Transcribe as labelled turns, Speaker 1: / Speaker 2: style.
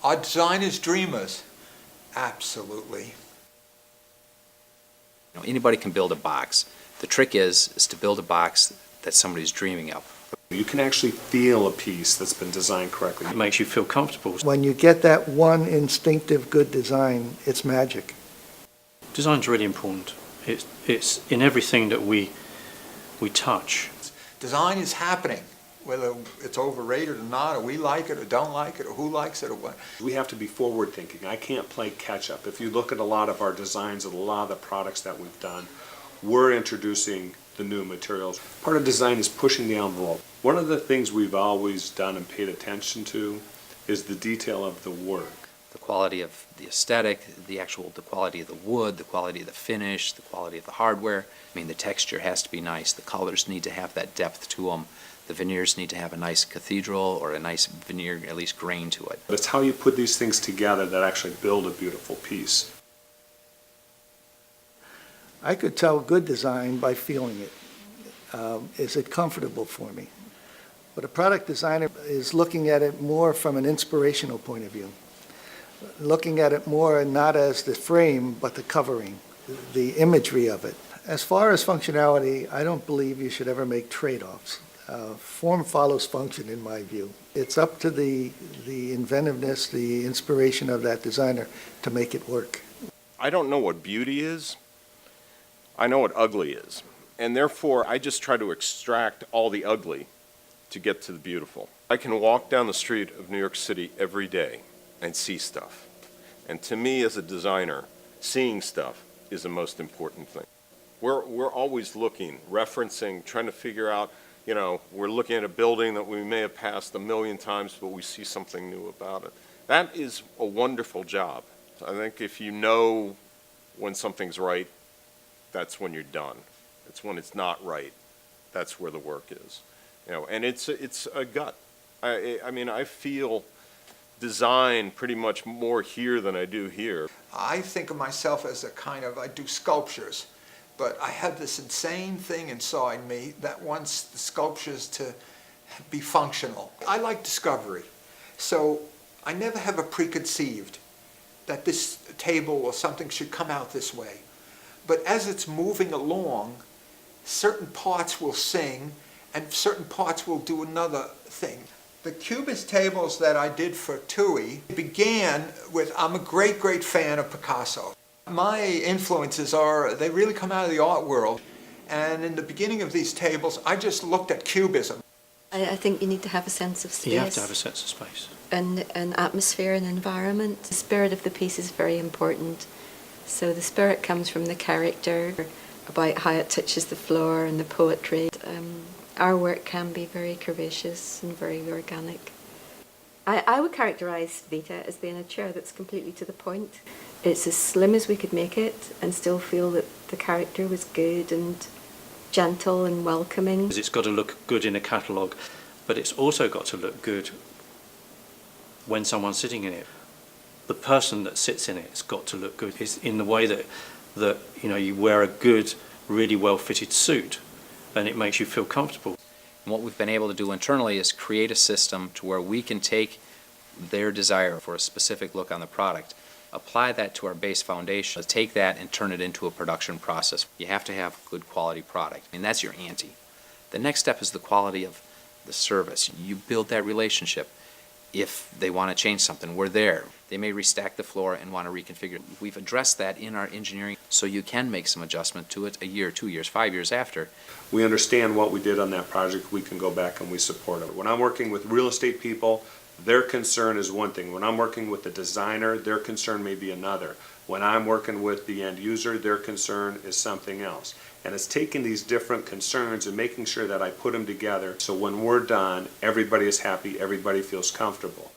Speaker 1: Are designers dreamers? Absolutely.
Speaker 2: Anybody can build a box. The trick is to build a box that somebody's dreaming of.
Speaker 3: You can actually feel a piece that's been designed correctly.
Speaker 4: It makes you feel comfortable.
Speaker 5: When you get that one instinctive good design, it's magic.
Speaker 4: Design's really important. It's in everything that we touch.
Speaker 1: Design is happening, whether it's overrated or not, or we like it or don't like it, or who likes it or what.
Speaker 3: We have to be forward thinking. I can't play catch up. If you look at a lot of our designs and a lot of the products that we've done, we're introducing the new materials. Part of design is pushing the envelope. One of the things we've always done and paid attention to is the detail of the work.
Speaker 2: The quality of the aesthetic, the quality of the wood, the quality of the finish, the quality of the hardware. I mean, the texture has to be nice. The colors need to have that depth to them. The veneers need to have a nice cathedral or a nice veneer, at least grain to it.
Speaker 3: But it's how you put these things together that actually build a beautiful piece.
Speaker 5: I could tell good design by feeling it. Is it comfortable for me? But a product designer is looking at it more from an inspirational point of view. Looking at it more not as the frame, but the covering, the imagery of it. As far as functionality, I don't believe you should ever make trade-offs. Form follows function, in my view. It's up to the inventiveness, the inspiration of that designer to make it work.
Speaker 6: I don't know what beauty is. I know what ugly is. And therefore, I just try to extract all the ugly to get to the beautiful. I can walk down the street of New York City every day and see stuff. And to me, as a designer, seeing stuff is the most important thing. We're always looking, referencing, trying to figure out, we're looking at a building that we may have passed 1,000,000 times, but we see something new about it. That is a wonderful job. I think if you know when something's right, that's when you're done. It's when it's not right. That's where the work is. And it's a gut. I mean, I feel design pretty much more here than I do here.
Speaker 1: I think of myself as I do sculptures, but I have this insane thing inside me that wants the sculptures to be functional. I like discovery, so I never have a preconceived that this table or something should come out this way. But as it's moving along, certain parts will sing and certain parts will do another thing. The Cubist tables that I did for TUOHY began with, I'm a great, great fan of Picasso. My influences they really come out of the art world. And in the beginning of these tables, I just looked at Cubism.
Speaker 7: I think you need to have a sense of space.
Speaker 4: You have to have a sense of space.
Speaker 7: And an atmosphere and environment. The spirit of the piece is very important. So the spirit comes from the character, about how it touches the floor and the poetry. Our work can be very curvaceous and very organic. I would characterise Vita as being a chair that's completely to the point. It's as slim as we could make it and still feel that the character was good and gentle and welcoming.
Speaker 4: It's got to look good in a catalogue, but it's also got to look good when someone's sitting in it. The person that sits in it's got to look good. It's in the way that you wear a good, really well-fitted suit and it makes you feel comfortable.
Speaker 2: And what we've been able to do internally is create a system to where we can take their desire for a specific look on the product, apply that to our base foundation, take that and turn it into a production process. You have to have good quality product. I mean, that's your ante. The next step is the quality of the service. You build that relationship. If they want to change something, we're there. They may restack the floor and want to reconfigure. We've addressed that in our engineering so you can make some adjustment to it a year, 2 years, 5 years after.
Speaker 3: We understand what we did on that project. We can go back and we support it. When I'm working with real estate people, their concern is one thing. When I'm working with the designer, their concern may be another. When I'm working with the end user, their concern is something else. And it's taking these different concerns and making sure that I put them together so when we're done, everybody is happy, everybody feels comfortable.